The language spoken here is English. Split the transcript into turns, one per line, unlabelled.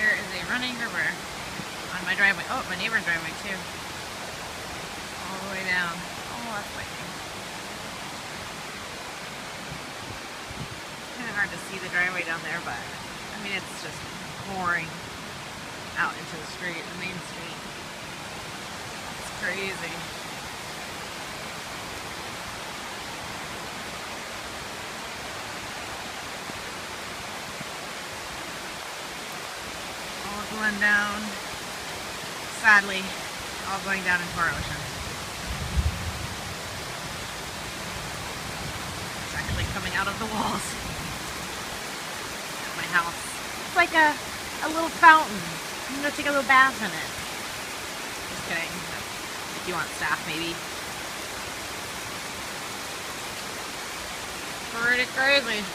There is a running river on my driveway. Oh, my neighbor's driveway too. All the way down. Oh, that's lightning. It's kind of hard to see the driveway down there, but I mean, it's just pouring out into the street, the main street. It's crazy. Going down, sadly, all going down into our ocean. It's actually coming out of the walls at my house. It's like a little fountain. I'm gonna take a little bath in it. Just kidding. If you want staff, maybe. Pretty crazy.